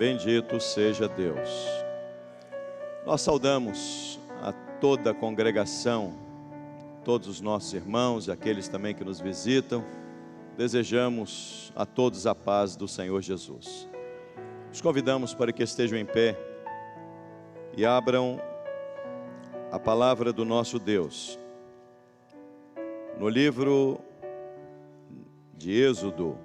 Bendito seja Deus. Nós saudamos a toda a congregação, todos os nossos irmãos e aqueles também que nos visitam. Desejamos a todos a paz do Senhor Jesus. Os convidamos para que estejam em pé e abram a palavra do nosso Deus no livro de Êxodo,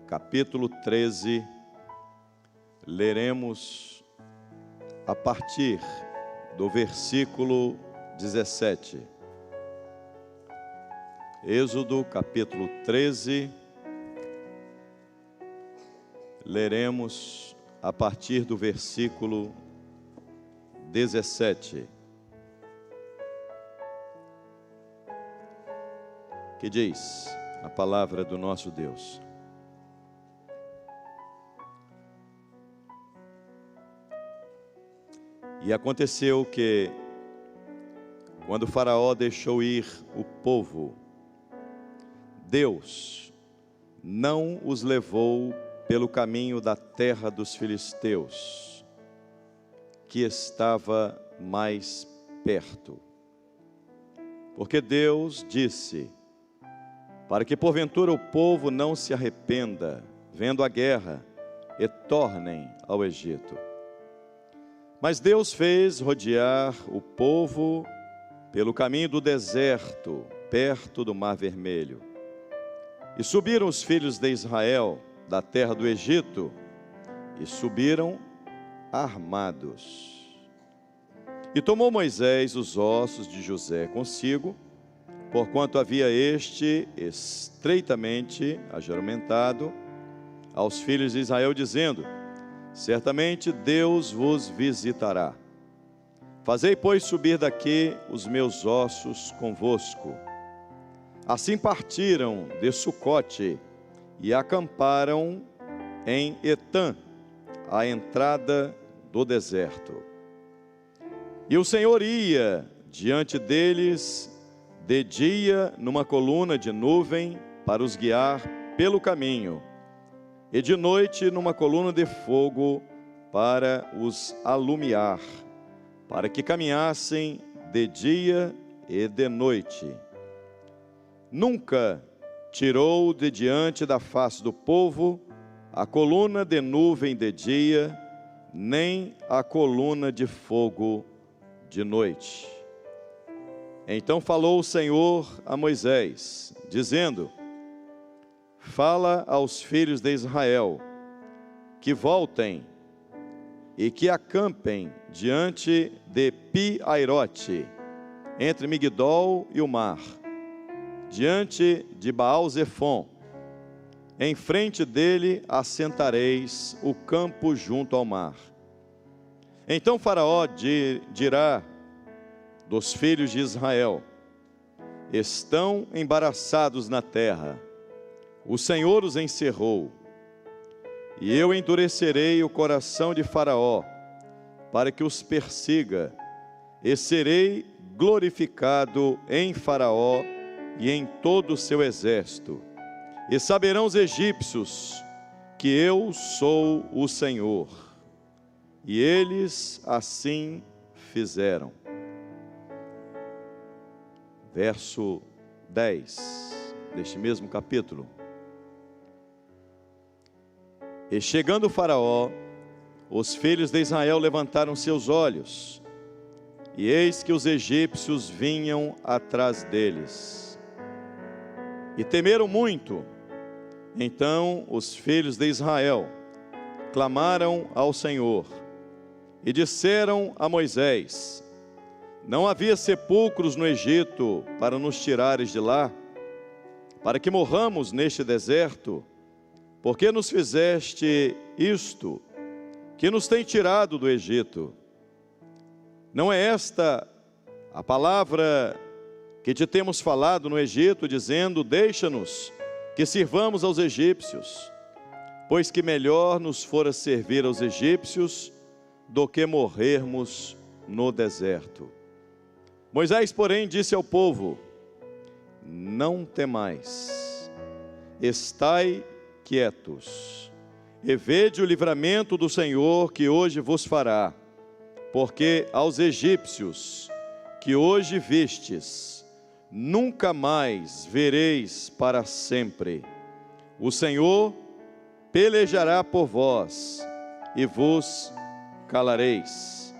capítulo 13, leremos a partir do versículo 17. Êxodo, capítulo 13, leremos a partir do versículo 17. Que diz a palavra do nosso Deus: E aconteceu que, quando Faraó deixou ir o povo, Deus não os levou pelo caminho da terra dos filisteus, que estava mais perto. Porque Deus disse, para que porventura o povo não se arrependa, vendo a guerra, e tornem ao Egito. Mas Deus fez rodear o povo pelo caminho do deserto, perto do Mar Vermelho. E subiram os filhos de Israel da terra do Egito, e subiram armados. E tomou Moisés os ossos de José consigo, porquanto havia este estreitamente ajuramentado aos filhos de Israel, dizendo: certamente Deus vos visitará. Fazei, pois, subir daqui os meus ossos convosco. Assim partiram de Sucote e acamparam em Etã, à entrada do deserto. E o Senhor ia diante deles de dia numa coluna de nuvem para os guiar pelo caminho, e de noite numa coluna de fogo para os alumiar, para que caminhassem de dia e de noite. Nunca tirou de diante da face do povo a coluna de nuvem de dia, nem a coluna de fogo de noite. Então falou o Senhor a Moisés, dizendo: fala aos filhos de Israel, que voltem e que acampem diante de Pi-Airote, entre Migdol e o mar, diante de Baal-Zefon. Em frente dele assentareis o campo junto ao mar. Então Faraó dirá dos filhos de Israel: estão embaraçados na terra, o Senhor os encerrou, e eu endurecerei o coração de Faraó, para que os persiga, e serei glorificado em Faraó e em todo o seu exército. E saberão os egípcios que eu sou o Senhor. E eles assim fizeram. Verso 10 deste mesmo capítulo. E chegando o Faraó, os filhos de Israel levantaram seus olhos, e eis que os egípcios vinham atrás deles, e temeram muito. Então os filhos de Israel clamaram ao Senhor, e disseram a Moisés: não havia sepulcros no Egito para nos tirares de lá, para que morramos neste deserto? Por que nos fizeste isto, que nos tem tirado do Egito? Não é esta a palavra que te temos falado no Egito, dizendo: deixa-nos que sirvamos aos egípcios, pois que melhor nos fora servir aos egípcios do que morrermos no deserto. Moisés, porém, disse ao povo: não temais, estai quietos, e vede o livramento do Senhor que hoje vos fará, porque aos egípcios que hoje vistes, nunca mais vereis para sempre. O Senhor pelejará por vós, e vos calareis.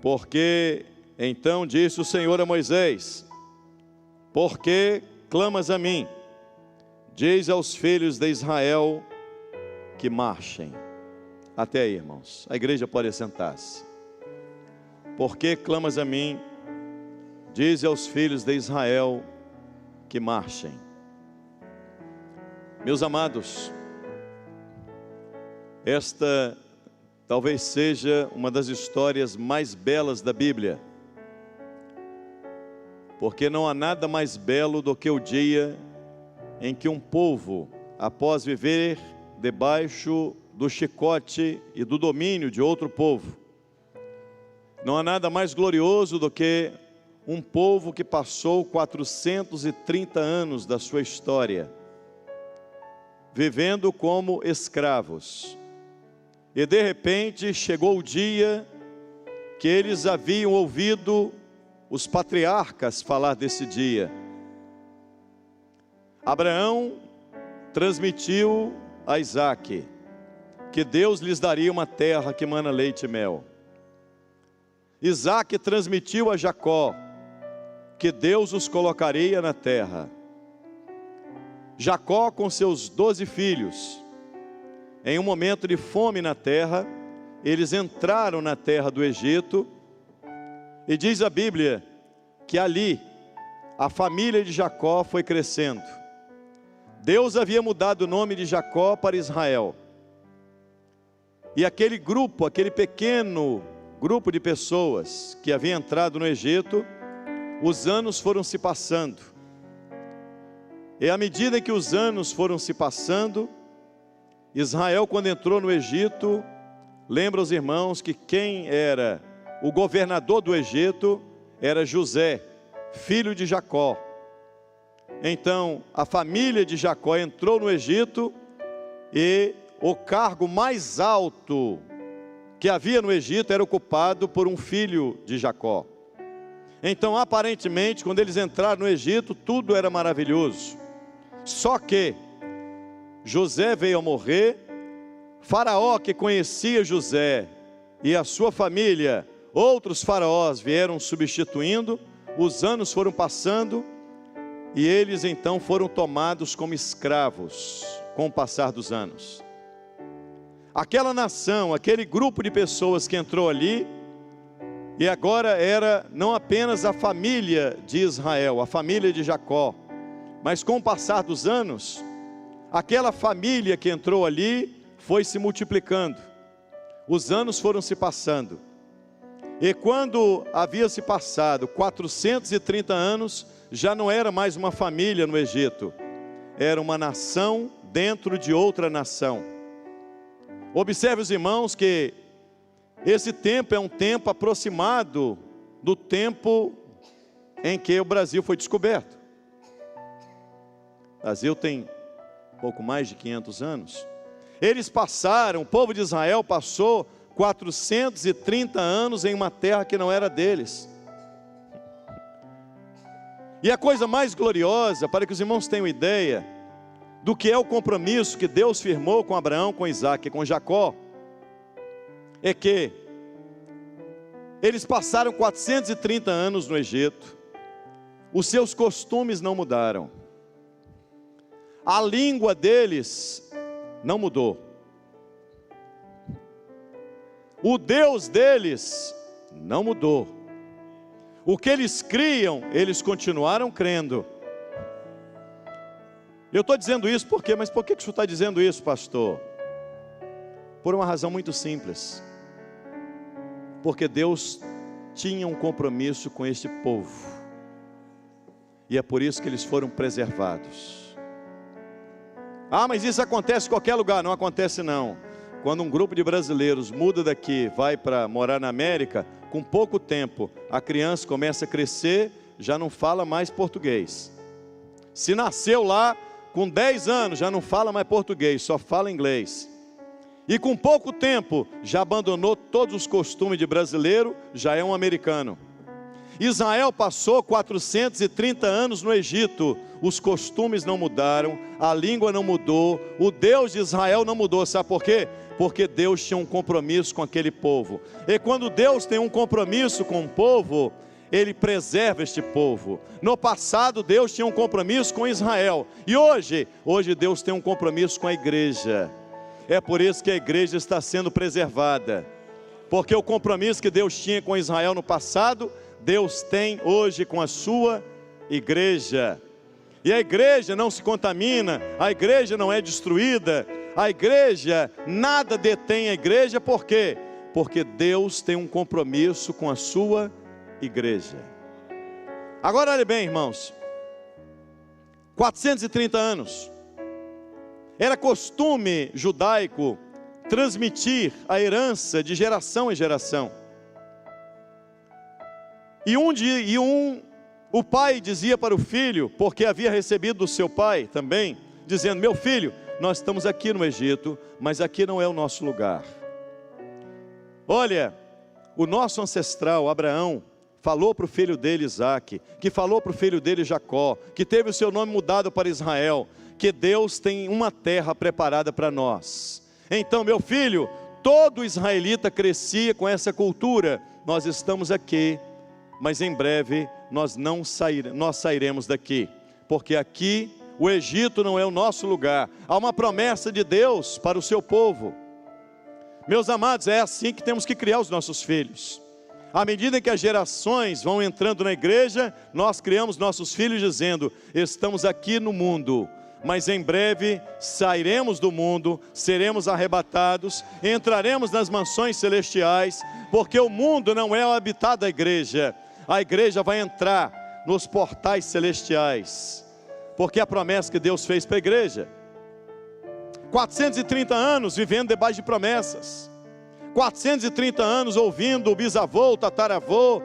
Porque então disse o Senhor a Moisés: por que clamas a mim? Diz aos filhos de Israel que marchem. Até aí, irmãos. A igreja pode sentar-se. Por que clamas a mim? Diz aos filhos de Israel que marchem. Meus amados, esta talvez seja uma das histórias mais belas da Bíblia, porque não há nada mais belo do que o dia em que um povo, após viver debaixo do chicote e do domínio de outro povo, não há nada mais glorioso do que um povo que passou 430 anos da sua história vivendo como escravos, e de repente chegou o dia que eles haviam ouvido os patriarcas falar desse dia. Abraão transmitiu a Isaque que Deus lhes daria uma terra que mana leite e mel. Isaque transmitiu a Jacó que Deus os colocaria na terra. Jacó, com seus 12 filhos, em um momento de fome na terra, eles entraram na terra do Egito, e diz a Bíblia que ali a família de Jacó foi crescendo. Deus havia mudado o nome de Jacó para Israel, e aquele grupo, aquele pequeno grupo de pessoas que havia entrado no Egito, os anos foram se passando. E à medida que os anos foram se passando, Israel, quando entrou no Egito, lembra os irmãos que quem era o governador do Egito era José, filho de Jacó. Então a família de Jacó entrou no Egito, e o cargo mais alto que havia no Egito era ocupado por um filho de Jacó. Então aparentemente, quando eles entraram no Egito, tudo era maravilhoso. Só que José veio a morrer. Faraó, que conhecia José e a sua família, outros faraós vieram substituindo. Os anos foram passando, e eles então foram tomados como escravos com o passar dos anos. Aquela nação, aquele grupo de pessoas que entrou ali, e agora era não apenas a família de Israel, a família de Jacó, mas com o passar dos anos, aquela família que entrou ali foi se multiplicando. Os anos foram se passando, e quando havia se passado 430 anos, já não era mais uma família no Egito, era uma nação dentro de outra nação. Observe, os irmãos, que esse tempo é um tempo aproximado do tempo em que o Brasil foi descoberto. O Brasil tem pouco mais de 500 anos. Eles passaram, o povo de Israel passou 430 anos em uma terra que não era deles. E a coisa mais gloriosa, para que os irmãos tenham ideia do que é o compromisso que Deus firmou com Abraão, com Isaque e com Jacó, é que eles passaram 430 anos no Egito, os seus costumes não mudaram, a língua deles não mudou, o Deus deles não mudou, o que eles criam, eles continuaram crendo. Eu estou dizendo isso por quê? Mas por que o senhor está dizendo isso, pastor? Por uma razão muito simples. Porque Deus tinha um compromisso com este povo, e é por isso que eles foram preservados. Ah, mas isso acontece em qualquer lugar. Não acontece não. Quando um grupo de brasileiros muda daqui, vai para morar na América, com pouco tempo, a criança começa a crescer, já não fala mais português. Se nasceu lá, com 10 anos já não fala mais português, só fala inglês. E com pouco tempo já abandonou todos os costumes de brasileiro, já é um americano. Israel passou 430 anos no Egito, os costumes não mudaram, a língua não mudou, o Deus de Israel não mudou, sabe por quê? Porque Deus tinha um compromisso com aquele povo. E quando Deus tem um compromisso com o povo, Ele preserva este povo. No passado Deus tinha um compromisso com Israel, e hoje Deus tem um compromisso com a igreja. É por isso que a igreja está sendo preservada, porque o compromisso que Deus tinha com Israel no passado, Deus tem hoje com a sua igreja. E a igreja não se contamina, a igreja não é destruída, a igreja, nada detém a igreja, por quê? Porque Deus tem um compromisso com a sua igreja. Agora olhe bem, irmãos, 430 anos, era costume judaico transmitir a herança de geração em geração. O pai dizia para o filho, porque havia recebido do seu pai também, dizendo: meu filho, nós estamos aqui no Egito, mas aqui não é o nosso lugar. Olha, o nosso ancestral Abraão falou para o filho dele Isaque, que falou para o filho dele Jacó, que teve o seu nome mudado para Israel, que Deus tem uma terra preparada para nós. Então, meu filho, todo israelita crescia com essa cultura: nós estamos aqui, mas em breve nós sairemos daqui, porque aqui o Egito não é o nosso lugar. Há uma promessa de Deus para o seu povo. Meus amados, é assim que temos que criar os nossos filhos. À medida que as gerações vão entrando na igreja, nós criamos nossos filhos dizendo: estamos aqui no mundo, mas em breve sairemos do mundo, seremos arrebatados, entraremos nas mansões celestiais, porque o mundo não é o habitado da igreja. A igreja vai entrar nos portais celestiais, porque é a promessa que Deus fez para a igreja. 430 anos vivendo debaixo de promessas, 430 anos ouvindo o bisavô, o tataravô,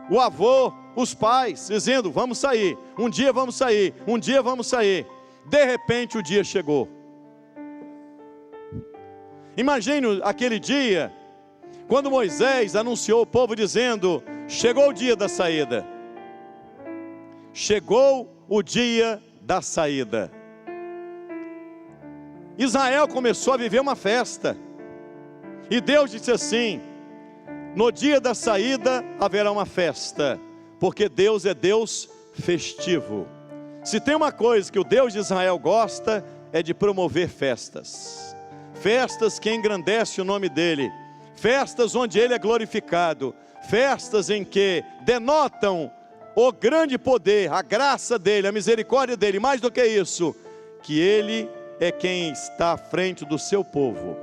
o avô, os pais, dizendo: vamos sair, um dia vamos sair, um dia vamos sair. De repente o dia chegou. Imagine aquele dia, quando Moisés anunciou ao povo dizendo: chegou o dia da saída. Chegou o dia da saída. Israel começou a viver uma festa, e Deus disse assim: no dia da saída haverá uma festa, porque Deus é Deus festivo. Se tem uma coisa que o Deus de Israel gosta, é de promover festas. Festas que engrandecem o nome dEle, festas onde Ele é glorificado, festas em que denotam o grande poder, a graça dEle, a misericórdia dEle. Mais do que isso, que Ele é quem está à frente do seu povo.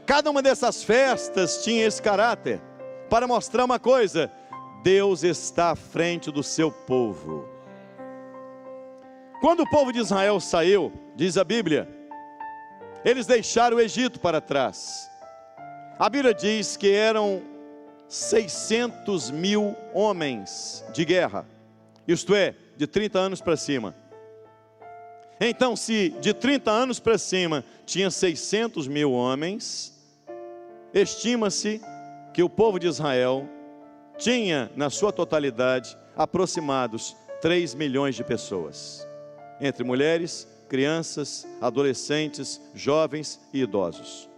Cada uma dessas festas tinha esse caráter, para mostrar uma coisa: Deus está à frente do seu povo. Quando o povo de Israel saiu, diz a Bíblia, eles deixaram o Egito para trás. A Bíblia diz que eram 600 mil homens de guerra, isto é, de 30 anos para cima. Então, se de 30 anos para cima tinha 600 mil homens, estima-se que o povo de Israel tinha, na sua totalidade, aproximados 3 milhões de pessoas, entre mulheres, crianças, adolescentes, jovens e idosos.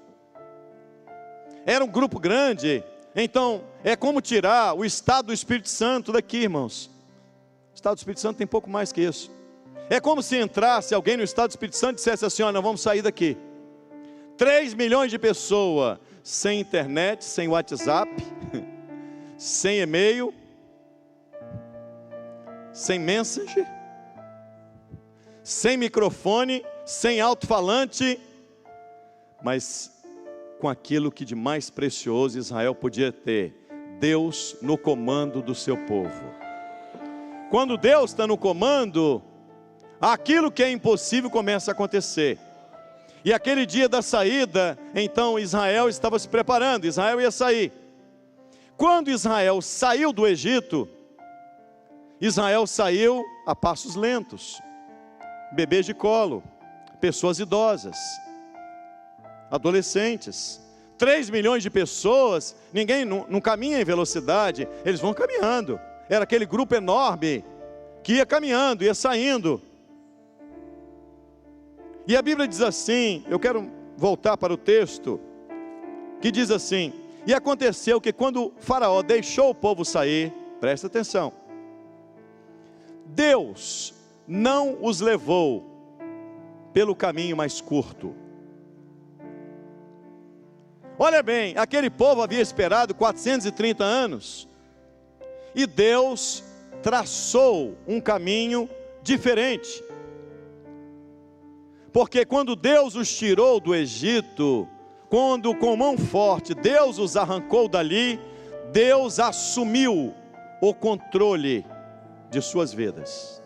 Era um grupo grande. Então é como tirar o estado do Espírito Santo daqui, irmãos. O estado do Espírito Santo tem pouco mais que isso. É como se entrasse alguém no estado do Espírito Santo e dissesse assim: olha, nós vamos sair daqui. 3 milhões de pessoas, sem internet, sem WhatsApp, sem e-mail, sem Messenger, sem microfone, sem alto-falante, mas com aquilo que de mais precioso Israel podia ter: Deus no comando do seu povo. Quando Deus está no comando, aquilo que é impossível começa a acontecer. E aquele dia da saída, então Israel estava se preparando, Israel ia sair. Quando Israel saiu do Egito, Israel saiu a passos lentos, bebês de colo, pessoas idosas, adolescentes. 3 milhões de pessoas, ninguém não caminha em velocidade, eles vão caminhando. Era aquele grupo enorme que ia caminhando, ia saindo. E a Bíblia diz assim, eu quero voltar para o texto, que diz assim: e aconteceu que quando Faraó deixou o povo sair, presta atenção, Deus não os levou pelo caminho mais curto. Olha bem, aquele povo havia esperado 430 anos, e Deus traçou um caminho diferente. Porque quando Deus os tirou do Egito, quando com mão forte Deus os arrancou dali, Deus assumiu o controle de suas vidas.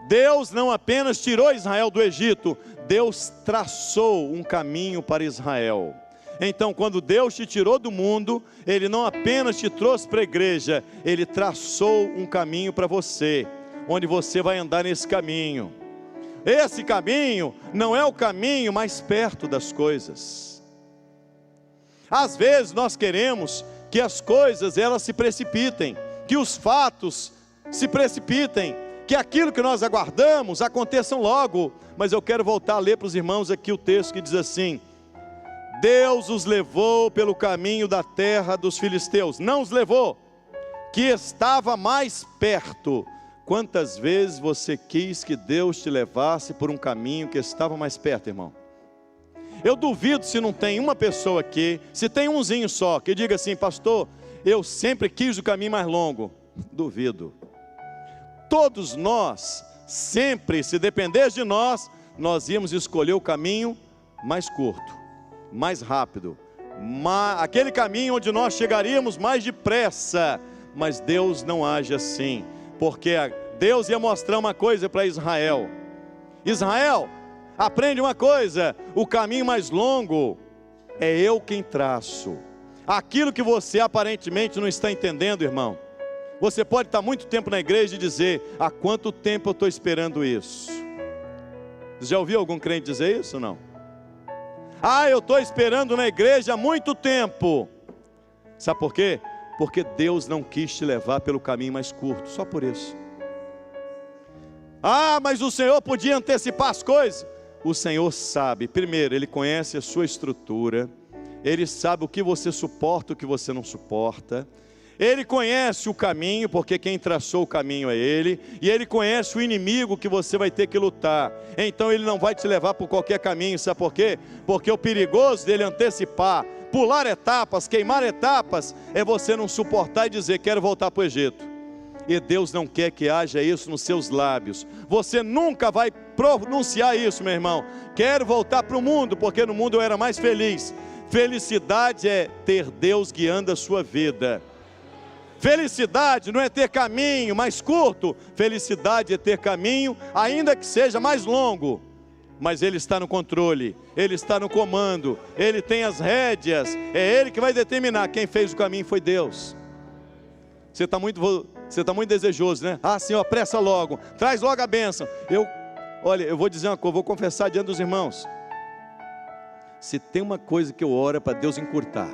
Deus não apenas tirou Israel do Egito, Deus traçou um caminho para Israel. Então, quando Deus te tirou do mundo, Ele não apenas te trouxe para a igreja, Ele traçou um caminho para você, onde você vai andar nesse caminho. Esse caminho não é o caminho mais perto das coisas. Às vezes nós queremos que as coisas elas se precipitem, que os fatos se precipitem, que aquilo que nós aguardamos aconteçam logo. Mas eu quero voltar a ler para os irmãos aqui o texto que diz assim: Deus os levou pelo caminho da terra dos filisteus, não os levou, que estava mais perto. Quantas vezes você quis que Deus te levasse por um caminho que estava mais perto, irmão? Eu duvido se não tem uma pessoa aqui, se tem umzinho só, que diga assim: pastor, eu sempre quis o caminho mais longo. Duvido. Todos nós, sempre, se dependesse de nós, nós íamos escolher o caminho mais curto, mais rápido, aquele caminho onde nós chegaríamos mais depressa. Mas Deus não age assim, porque Deus ia mostrar uma coisa para Israel: Israel, aprende uma coisa, o caminho mais longo é eu quem traço. Aquilo que você aparentemente não está entendendo, irmão, você pode estar muito tempo na igreja e dizer: há quanto tempo eu estou esperando isso? Você já ouviu algum crente dizer isso ou não? Ah, eu estou esperando na igreja há muito tempo. Sabe por quê? Porque Deus não quis te levar pelo caminho mais curto, só por isso. Ah, mas o Senhor podia antecipar as coisas. O Senhor sabe, primeiro, Ele conhece a sua estrutura, Ele sabe o que você suporta, o que você não suporta. Ele conhece o caminho, porque quem traçou o caminho é Ele, e Ele conhece o inimigo que você vai ter que lutar. Então Ele não vai te levar por qualquer caminho, sabe por quê? Porque o perigoso dele antecipar, pular etapas, queimar etapas, é você não suportar e dizer: quero voltar para o Egito. E Deus não quer que haja isso nos seus lábios. Você nunca vai pronunciar isso, meu irmão: quero voltar para o mundo, porque no mundo eu era mais feliz. Felicidade é ter Deus guiando a sua vida. Felicidade não é ter caminho mais curto, felicidade é ter caminho, ainda que seja mais longo, mas Ele está no controle, Ele está no comando, Ele tem as rédeas, é Ele que vai determinar. Quem fez o caminho foi Deus. Você está muito desejoso, né? Ah, Senhor, apressa logo, traz logo a bênção. Olha, eu vou dizer uma coisa, vou confessar diante dos irmãos: se tem uma coisa que eu oro é para Deus encurtar.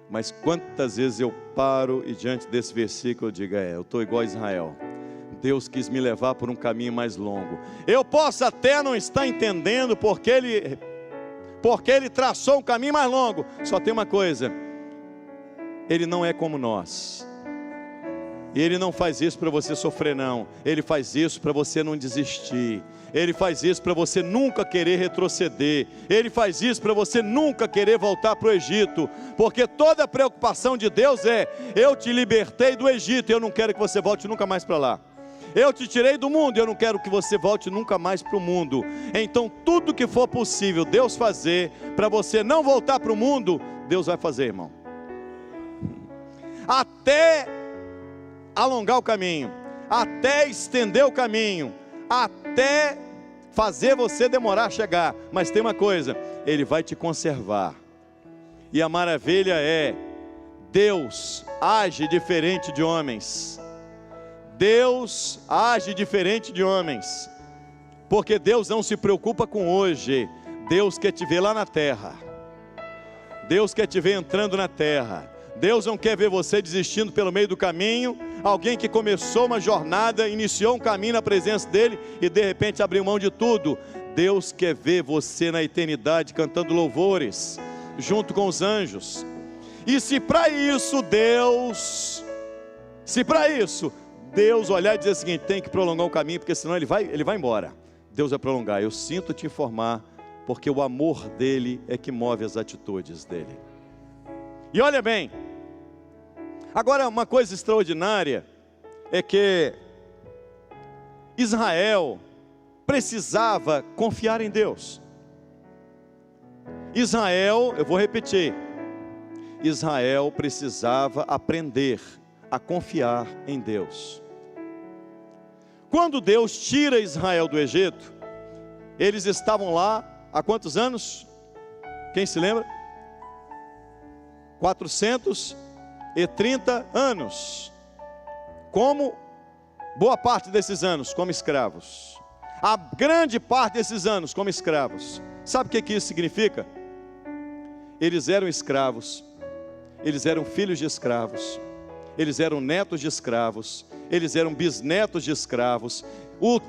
Mas quantas vezes eu paro e diante desse versículo eu digo: eu estou igual a Israel. Deus quis me levar por um caminho mais longo. Eu posso até não estar entendendo porque Ele traçou um caminho mais longo. Só tem uma coisa: Ele não é como nós. E Ele não faz isso para você sofrer, não. Ele faz isso para você não desistir. Ele faz isso para você nunca querer retroceder. Ele faz isso para você nunca querer voltar para o Egito. Porque toda a preocupação de Deus é: eu te libertei do Egito, eu não quero que você volte nunca mais para lá. Eu te tirei do mundo, eu não quero que você volte nunca mais para o mundo. Então tudo que for possível Deus fazer para você não voltar para o mundo, Deus vai fazer, irmão. Até alongar o caminho, até estender o caminho, até fazer você demorar a chegar. Mas tem uma coisa: Ele vai te conservar. E a maravilha é: Deus age diferente de homens. Deus age diferente de homens, porque Deus não se preocupa com hoje. Deus quer te ver lá na terra. Deus quer te ver entrando na terra. Deus não quer ver você desistindo pelo meio do caminho. Alguém que começou uma jornada, iniciou um caminho na presença dele e de repente abriu mão de tudo. Deus quer ver você na eternidade cantando louvores junto com os anjos. E se para isso Deus olhar e dizer o seguinte: tem que prolongar o caminho, porque senão ele vai embora. Deus vai prolongar. Eu sinto te informar, porque o amor dele é que move as atitudes dele. E olha bem, agora uma coisa extraordinária é que Israel precisava confiar em Deus. Israel, eu vou repetir, Israel precisava aprender a confiar em Deus. Quando Deus tira Israel do Egito, eles estavam lá há quantos anos? Quem se lembra? 430 anos. Como boa parte desses anos como escravos. A grande parte desses anos como escravos. Sabe o que isso significa? Eles eram escravos, eles eram filhos de escravos, eles eram netos de escravos, eles eram bisnetos de escravos. O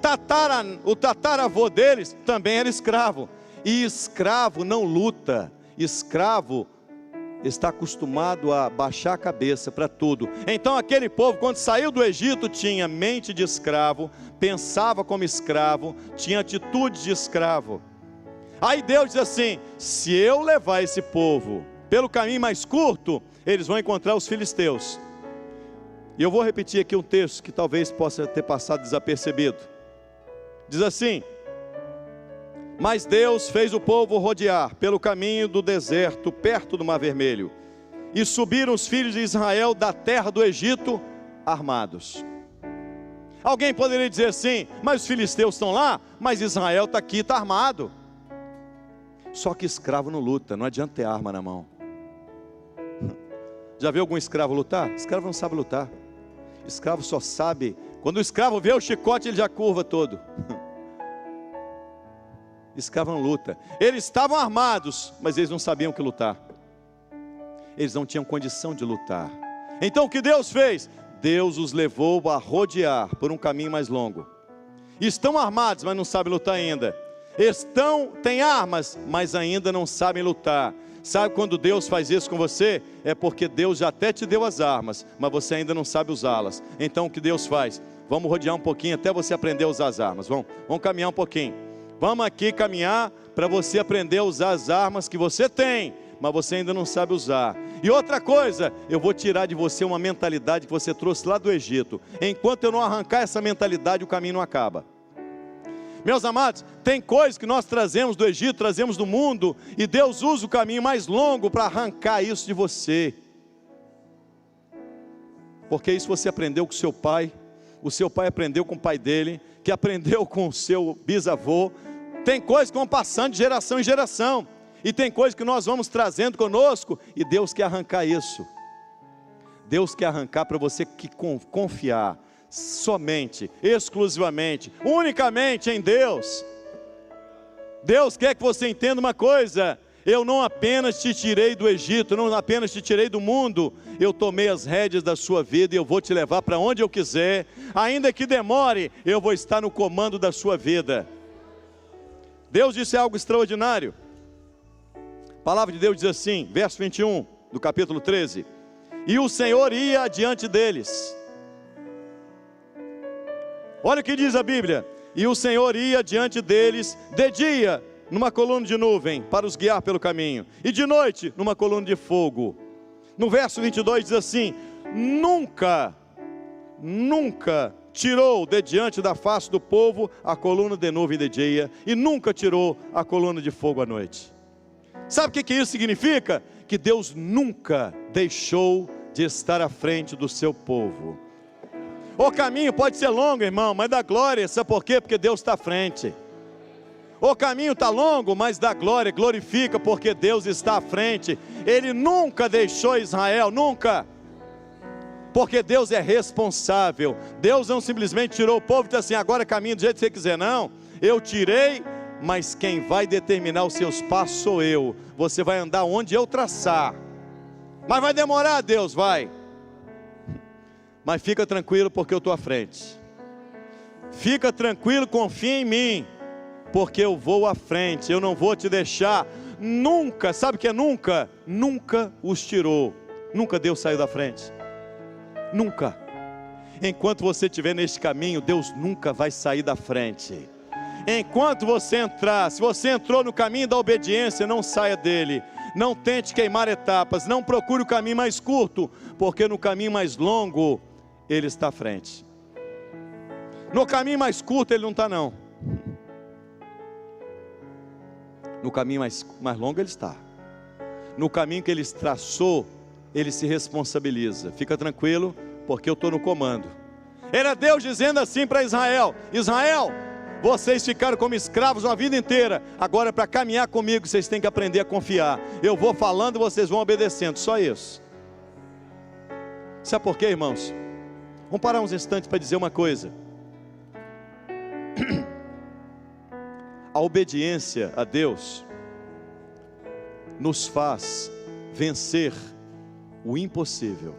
tataravô deles também era escravo. E escravo não luta, escravo está acostumado a baixar a cabeça para tudo. Então aquele povo, quando saiu do Egito, tinha mente de escravo, pensava como escravo, tinha atitude de escravo. Aí Deus diz assim: se eu levar esse povo pelo caminho mais curto, eles vão encontrar os filisteus. E eu vou repetir aqui um texto que talvez possa ter passado desapercebido. Diz assim: mas Deus fez o povo rodear pelo caminho do deserto, perto do Mar Vermelho, e subiram os filhos de Israel da terra do Egito armados. Alguém poderia dizer assim: mas os filisteus estão lá, mas Israel está aqui, está armado. Só que escravo não luta, não adianta ter arma na mão. Já viu algum escravo lutar? Escravo não sabe lutar. Escravo só sabe, quando o escravo vê o chicote, ele já curva todo. Escravo não luta. Eles estavam armados, mas eles não sabiam que lutar. Eles não tinham condição de lutar. Então o que Deus fez? Deus os levou a rodear por um caminho mais longo. Estão armados, mas não sabem lutar ainda. Têm armas, mas ainda não sabem lutar. Sabe quando Deus faz isso com você? É porque Deus já até te deu as armas, mas você ainda não sabe usá-las. Então o que Deus faz? Vamos rodear um pouquinho até você aprender a usar as armas. Vamos caminhar um pouquinho. Vamos aqui caminhar para você aprender a usar as armas que você tem, mas você ainda não sabe usar. E outra coisa, eu vou tirar de você uma mentalidade que você trouxe lá do Egito. Enquanto eu não arrancar essa mentalidade, o caminho não acaba. Meus amados, tem coisas que nós trazemos do Egito, trazemos do mundo, e Deus usa o caminho mais longo para arrancar isso de você. Porque isso você aprendeu com seu pai, o seu pai aprendeu com o pai dele, que aprendeu com o seu bisavô. Tem coisas que vão passando de geração em geração, e tem coisas que nós vamos trazendo conosco, e Deus quer arrancar isso. Deus quer arrancar para você que confiar somente, exclusivamente, unicamente em Deus. Deus quer que você entenda uma coisa: eu não apenas te tirei do Egito, não apenas te tirei do mundo, eu tomei as rédeas da sua vida e eu vou te levar para onde eu quiser. Ainda que demore, eu vou estar no comando da sua vida. Deus disse algo extraordinário. A palavra de Deus diz assim, verso 21 do capítulo 13: e o Senhor ia adiante deles. Olha o que diz a Bíblia: e o Senhor ia diante deles de dia numa coluna de nuvem para os guiar pelo caminho, e de noite numa coluna de fogo. No verso 22 diz assim: nunca tirou de diante da face do povo a coluna de nuvem de dia, e nunca tirou a coluna de fogo à noite. Sabe o que isso significa? Que Deus nunca deixou de estar à frente do seu povo. O caminho pode ser longo, irmão, mas dá glória. Sabe por quê? Porque Deus está à frente. O caminho está longo, mas dá glória, glorifica, porque Deus está à frente. Ele nunca deixou Israel, nunca. porque Deus é responsável. Deus não simplesmente tirou o povo e disse assim: agora caminha do jeito que você quiser. Não, eu tirei, mas quem vai determinar os seus passos sou eu. Você vai andar onde eu traçar. Mas vai demorar, Deus, vai. Mas fica tranquilo, porque eu estou à frente. Fica tranquilo, confia em mim, porque eu vou à frente. Eu não vou te deixar. Nunca, sabe o que é nunca? Nunca os tirou. Nunca Deus saiu da frente. Nunca. Enquanto você estiver neste caminho, Deus nunca vai sair da frente. Enquanto você entrar, se você entrou no caminho da obediência, não saia dele. Não tente queimar etapas, não procure o caminho mais curto, porque no caminho mais longo, ele está à frente. No caminho mais curto, ele não está não. No caminho mais longo, ele está. No caminho que ele traçou, ele se responsabiliza. Fica tranquilo, porque eu estou no comando. Era Deus dizendo assim para Israel: Israel, vocês ficaram como escravos a vida inteira. Agora, para caminhar comigo, vocês têm que aprender a confiar. Eu vou falando e vocês vão obedecendo. Só isso. Sabe por quê, irmãos? Vamos parar uns instantes para dizer uma coisa. A obediência a Deus nos faz vencer o impossível.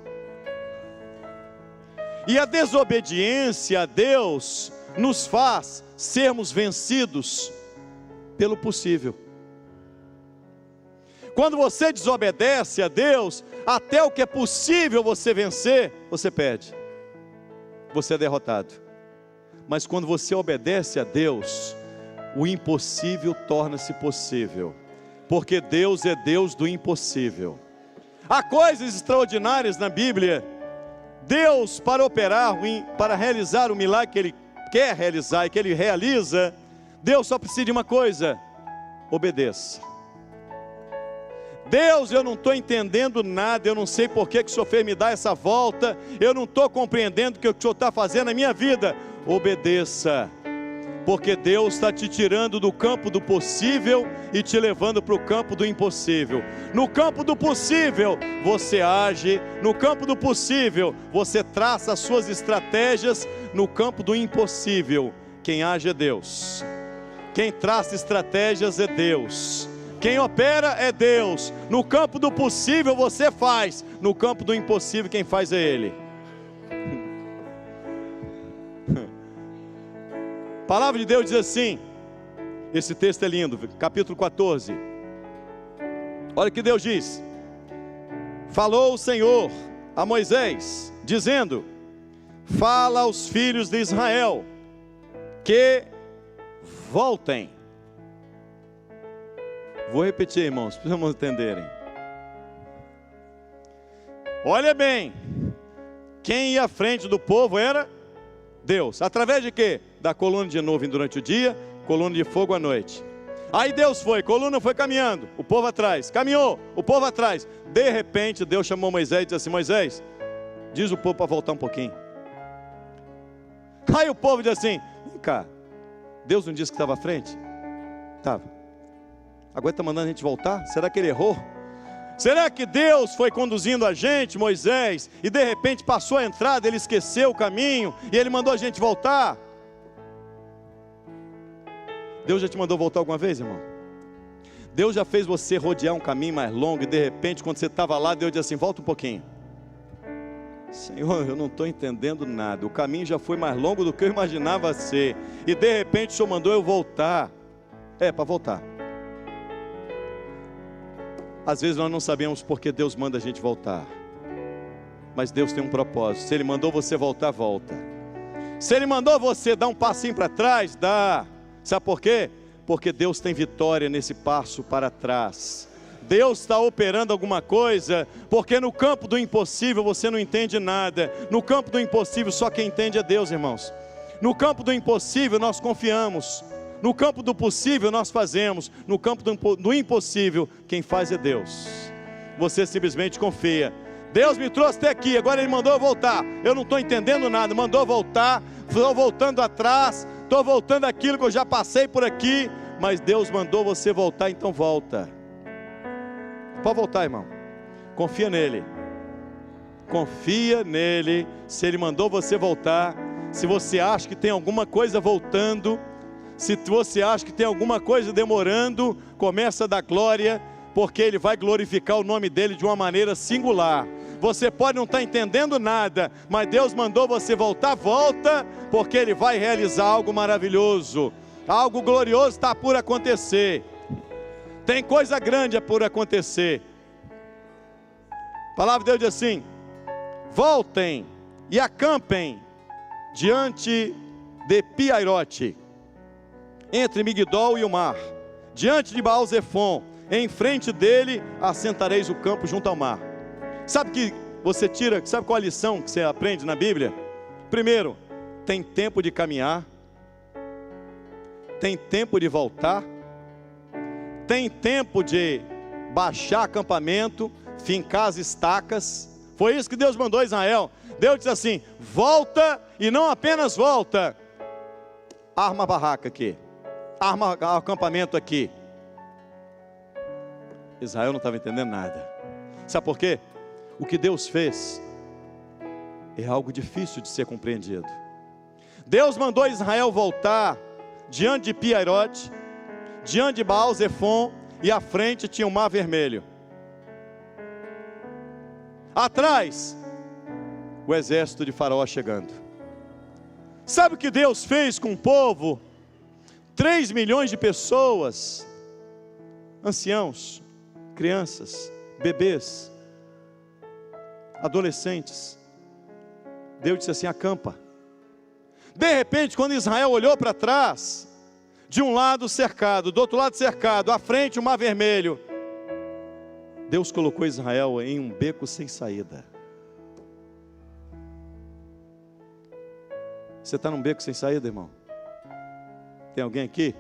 E a desobediência a Deus nos faz sermos vencidos pelo possível. Quando você desobedece a Deus, até o que é possível você vencer, você perde. Você é derrotado. Mas quando você obedece a Deus, o impossível torna-se possível. Porque Deus é Deus do impossível. Há coisas extraordinárias na Bíblia. Deus, para operar, para realizar o milagre que Ele quer realizar e que Ele realiza, Deus só precisa de uma coisa: obedeça. Deus, eu não estou entendendo nada, eu não sei por que o Senhor fez me dar essa volta, eu não estou compreendendo o que o Senhor está fazendo na minha vida. Obedeça, porque Deus está te tirando do campo do possível e te levando para o campo do impossível. No campo do possível, você age. No campo do possível, você traça as suas estratégias. No campo do impossível, quem age é Deus. Quem traça estratégias é Deus. Quem opera é Deus. No campo do possível você faz. No campo do impossível quem faz é Ele. A palavra de Deus diz assim, esse texto é lindo, capítulo 14. Olha o que Deus diz: falou o Senhor a Moisés, dizendo: fala aos filhos de Israel que voltem. Vou repetir, irmãos, para vocês entenderem. Olha bem, quem ia à frente do povo era Deus. Através de quê? Da coluna de nuvem durante o dia, coluna de fogo à noite. Aí Deus foi, coluna foi caminhando, o povo atrás, caminhou, o povo atrás. De repente Deus chamou Moisés e disse assim: Moisés, diz o povo para voltar um pouquinho. Aí o povo diz assim: vem cá, Deus não disse que estava à frente? Estava. Agora está mandando a gente voltar? Será que ele errou? Será que Deus foi conduzindo a gente, Moisés, e de repente passou a entrada, ele esqueceu o caminho, e ele mandou a gente voltar? Deus já te mandou voltar alguma vez, irmão? Deus já fez você rodear um caminho mais longo, e de repente quando você estava lá, Deus disse assim: volta um pouquinho. Senhor, eu não estou entendendo nada, o caminho já foi mais longo do que eu imaginava ser, e de repente o Senhor mandou eu voltar. É, para voltar. Às vezes nós não sabemos porque Deus manda a gente voltar, mas Deus tem um propósito. Se Ele mandou você voltar, volta. Se Ele mandou você dar um passinho para trás, dá. Sabe por quê? Porque Deus tem vitória nesse passo para trás. Deus está operando alguma coisa, porque no campo do impossível você não entende nada. No campo do impossível só quem entende é Deus, irmãos. No campo do impossível nós confiamos. No campo do possível nós fazemos. No campo do impossível quem faz é Deus. Você simplesmente confia. Deus me trouxe até aqui, agora Ele mandou eu voltar. Eu não estou entendendo nada, mandou voltar. Estou voltando atrás, estou voltando aquilo que eu já passei por aqui. Mas Deus mandou você voltar, então volta. Pode voltar, irmão. Confia nele. confia nele. Se ele mandou você voltar, se você acha que tem alguma coisa voltando, se você acha que tem alguma coisa demorando, começa a dar glória, porque ele vai glorificar o nome dele de uma maneira singular. Você pode não estar entendendo nada, mas Deus mandou você voltar, volta, porque ele vai realizar algo maravilhoso. Algo glorioso está por acontecer. Tem coisa grande por acontecer. A palavra de Deus diz assim: voltem e acampem diante de Pi-Hairote, entre Migdol e o mar, diante de Baal-Zefon, em frente dele assentareis o campo junto ao mar. Sabe que você tira, sabe qual a lição que você aprende na Bíblia? Primeiro, tem tempo de caminhar, tem tempo de voltar, tem tempo de baixar acampamento, fincar as estacas. Foi isso que Deus mandou a Israel. Deus disse assim: volta, e não apenas volta, arma a barraca aqui, arma o acampamento aqui. Israel não estava entendendo nada. Sabe por quê? O que Deus fez é algo difícil de ser compreendido. Deus mandou Israel voltar diante de Pi-Hairote, diante de Baal-Zefon, e à frente tinha o Mar Vermelho. Atrás, o exército de Faraó chegando. Sabe o que Deus fez com o povo? 3 milhões de pessoas, anciãos, crianças, bebês, adolescentes. Deus disse assim: acampa. De repente, quando Israel olhou para trás, de um lado cercado, do outro lado cercado, à frente o Mar Vermelho, Deus colocou Israel em um beco sem saída. Você está num beco sem saída, irmão? Tem alguém aqui?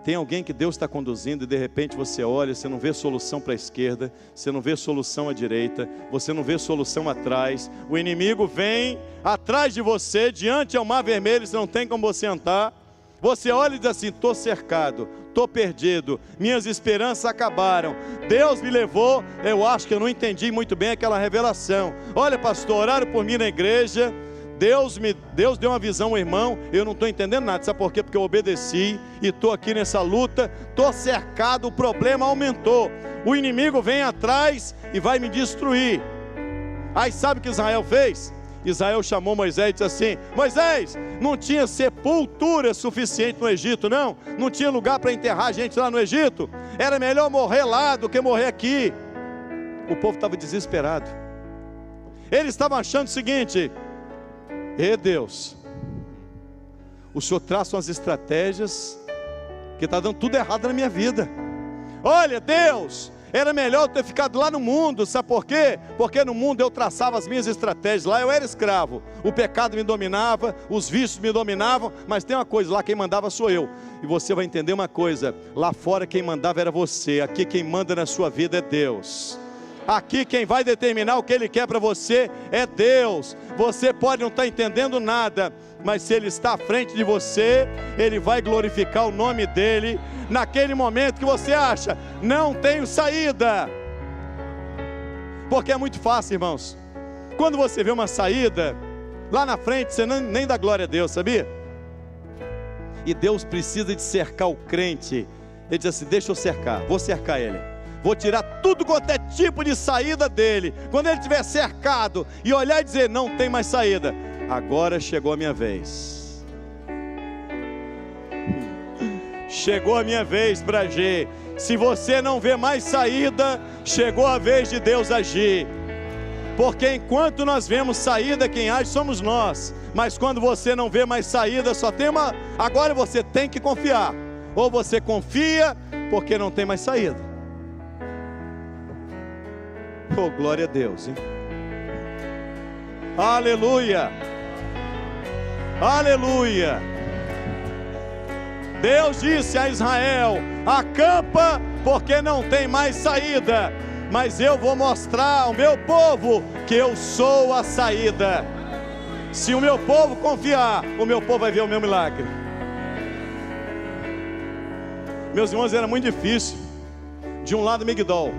Tem alguém que Deus está conduzindo e de repente você olha, você não vê solução para a esquerda, você não vê solução à direita, você não vê solução atrás, o inimigo vem atrás de você, diante ao Mar Vermelho, você não tem como você entrar. Você olha e diz assim: estou cercado, estou perdido, minhas esperanças acabaram, Deus me levou. Eu acho que eu não entendi muito bem aquela revelação. Olha, pastor, oraram por mim na igreja, Deus deu uma visão ao irmão, eu não estou entendendo nada. Sabe por quê? Porque eu obedeci e estou aqui nessa luta, estou cercado, o problema aumentou, o inimigo vem atrás e vai me destruir. Aí sabe o que Israel fez? Israel chamou Moisés e disse assim: Moisés, não tinha sepultura suficiente no Egito, não tinha lugar para enterrar a gente lá no Egito, era melhor morrer lá do que morrer aqui. O povo estava desesperado, eles estavam achando o seguinte: Deus, o Senhor traça umas estratégias que está dando tudo errado na minha vida. Olha, Deus, era melhor eu ter ficado lá no mundo. Sabe por quê? Porque no mundo eu traçava as minhas estratégias. Lá eu era escravo, o pecado me dominava, os vícios me dominavam. Mas tem uma coisa, lá quem mandava sou eu. E você vai entender uma coisa: lá fora quem mandava era você, aqui quem manda na sua vida é Deus. Aqui quem vai determinar o que Ele quer para você é Deus. Você pode não estar entendendo nada, mas se Ele está à frente de você, Ele vai glorificar o nome dEle. Naquele momento que você acha, não tenho saída, porque é muito fácil, irmãos. Quando você vê uma saída, lá na frente você nem dá glória a Deus, sabia? E Deus precisa de cercar o crente. Ele diz assim: deixa eu cercar, vou cercar ele, vou tirar tudo quanto é tipo de saída dele. Quando ele estiver cercado e olhar e dizer: não tem mais saída, agora chegou a minha vez. Chegou a minha vez para agir. Se você não vê mais saída, chegou a vez de Deus agir. Porque enquanto nós vemos saída, quem age somos nós. Mas quando você não vê mais saída, só tem uma. Agora você tem que confiar. Ou você confia, porque não tem mais saída. Oh, glória a Deus, hein? Aleluia! Aleluia! Deus disse a Israel: acampa, porque não tem mais saída. Mas eu vou mostrar ao meu povo que eu sou a saída. Se o meu povo confiar, o meu povo vai ver o meu milagre. Meus irmãos, era muito difícil. De um lado Migdol,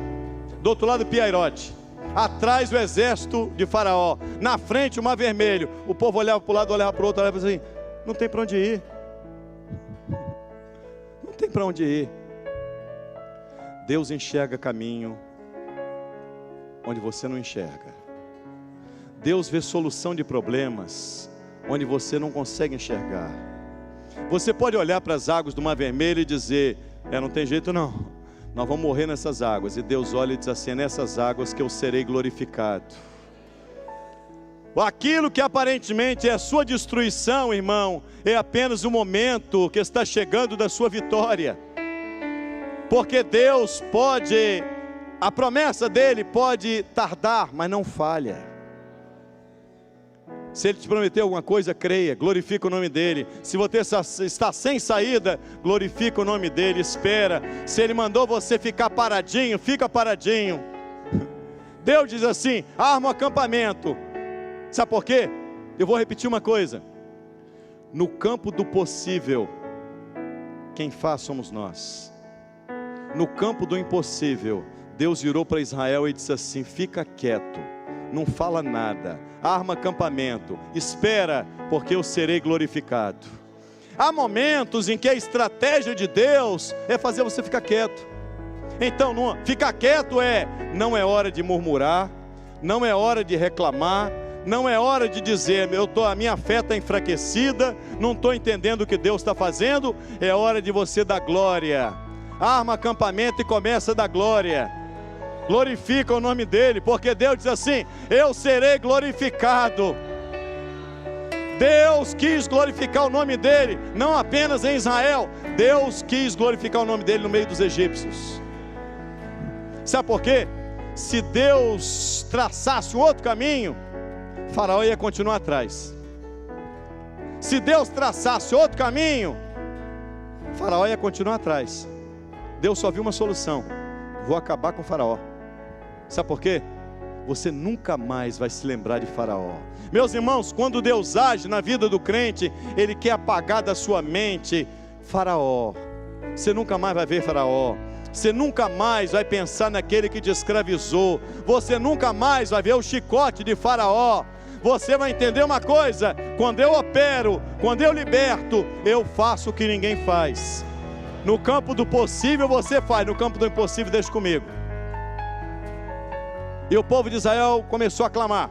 do outro lado Pi-Hairote. atrás o exército de Faraó, na frente o mar vermelho. O povo olhava para o lado, olhava para o outro, olhava assim, não tem para onde ir. Não tem para onde ir. Deus enxerga caminho onde você não enxerga. Deus vê solução de problemas onde você não consegue enxergar. Você pode olhar para as águas do Mar Vermelho e dizer, não tem jeito não, nós vamos morrer nessas águas. E Deus olha e diz assim, é nessas águas que eu serei glorificado. Aquilo que aparentemente é a sua destruição, irmão, é apenas um momento que está chegando da sua vitória. Porque Deus pode, a promessa dele pode tardar, mas não falha. Se Ele te prometeu alguma coisa, creia, glorifica o nome dEle. Se você está sem saída, glorifica o nome dEle, espera. Se Ele mandou você ficar paradinho, fica paradinho. Deus diz assim, arma o acampamento. Sabe por quê? Eu vou repetir uma coisa. No campo do possível, quem faz somos nós. No campo do impossível, Deus virou para Israel e disse assim, fica quieto, não fala nada, arma acampamento, espera, porque eu serei glorificado. Há momentos em que a estratégia de Deus é fazer você ficar quieto. Então, ficar quieto não é hora de murmurar, não é hora de reclamar, não é hora de dizer, a minha fé está enfraquecida, não estou entendendo o que Deus está fazendo. É hora de você dar glória. Arma acampamento e começa a dar glória. Glorifica o nome dEle, porque Deus diz assim, eu serei glorificado. Deus quis glorificar o nome dEle, não apenas em Israel. Deus quis glorificar o nome dEle no meio dos egípcios. Sabe por quê? Se Deus traçasse um outro caminho, Faraó ia continuar atrás. Se Deus traçasse outro caminho, Faraó ia continuar atrás. Deus só viu uma solução, vou acabar com Faraó. Sabe por quê? Você nunca mais vai se lembrar de Faraó. Meus irmãos, quando Deus age na vida do crente, Ele quer apagar da sua mente Faraó. Você nunca mais vai ver Faraó. Você nunca mais vai pensar naquele que te escravizou. Você nunca mais vai ver o chicote de Faraó. Você vai entender uma coisa, quando eu opero, quando eu liberto, eu faço o que ninguém faz. No campo do possível você faz, no campo do impossível deixa comigo. E o povo de Israel começou a clamar.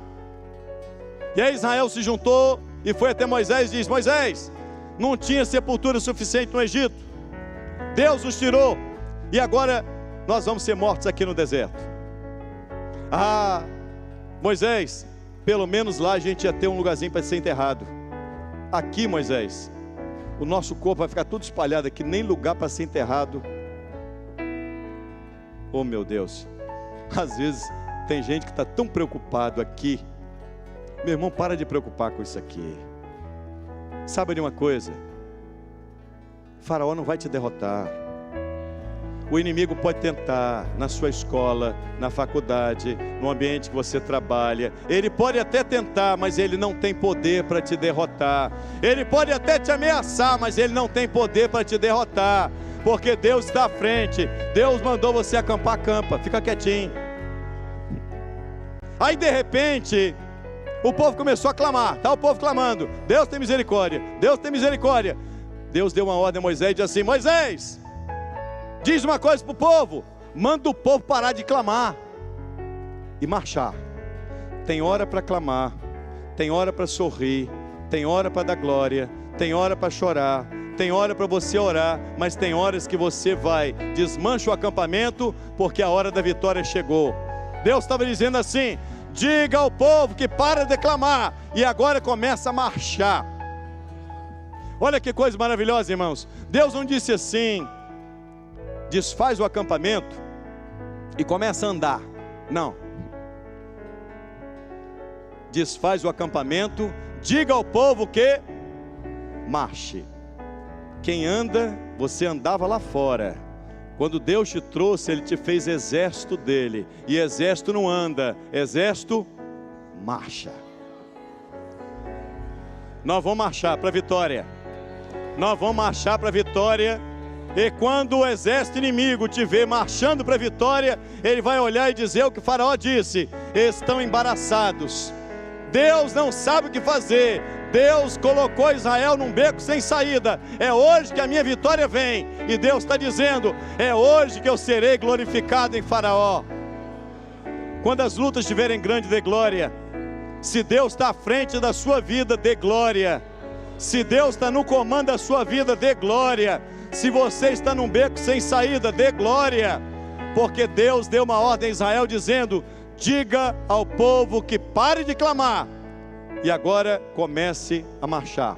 E aí Israel se juntou e foi até Moisés e disse, Moisés, não tinha sepultura suficiente no Egito. Deus nos tirou e agora nós vamos ser mortos aqui no deserto. Ah, Moisés, pelo menos lá a gente ia ter um lugarzinho para ser enterrado. Aqui, Moisés, o nosso corpo vai ficar tudo espalhado aqui, nem lugar para ser enterrado. Oh meu Deus, às vezes tem gente que está tão preocupado aqui. Meu irmão, para de preocupar com isso aqui. Sabe de uma coisa? Faraó não vai te derrotar. O inimigo pode tentar na sua escola, na faculdade, no ambiente que você trabalha. Ele pode até tentar, mas ele não tem poder para te derrotar. Ele pode até te ameaçar, mas ele não tem poder para te derrotar. Porque Deus está à frente. Deus mandou você acampar, acampa. Fica quietinho. Aí de repente, o povo começou a clamar. Está o povo clamando. Deus tem misericórdia. Deus tem misericórdia. Deus deu uma ordem a Moisés e disse assim, Moisés, diz uma coisa para o povo, manda o povo parar de clamar e marchar. Tem hora para clamar, tem hora para sorrir, tem hora para dar glória, tem hora para chorar, tem hora para você orar, mas tem horas que você vai, desmancha o acampamento, porque a hora da vitória chegou. Deus estava dizendo assim, diga ao povo que para de clamar, e agora começa a marchar. Olha que coisa maravilhosa, irmãos. Deus não disse assim, desfaz o acampamento e começa a andar. Não. Desfaz o acampamento, diga ao povo que marche. Quem anda, você andava lá fora. Quando Deus te trouxe, Ele te fez exército dele. E exército não anda, exército marcha. Nós vamos marchar para a vitória. Nós vamos marchar para a vitória. E quando o exército inimigo te ver marchando para a vitória, ele vai olhar e dizer o que o Faraó disse: estão embaraçados. Deus não sabe o que fazer. Deus colocou Israel num beco sem saída. É hoje que a minha vitória vem. E Deus está dizendo: é hoje que eu serei glorificado em Faraó. Quando as lutas estiverem grandes, dê glória. Se Deus está à frente da sua vida, dê glória. Se Deus está no comando da sua vida, dê glória. Se você está num beco sem saída, dê glória. Porque Deus deu uma ordem a Israel dizendo: diga ao povo que pare de clamar e agora comece a marchar.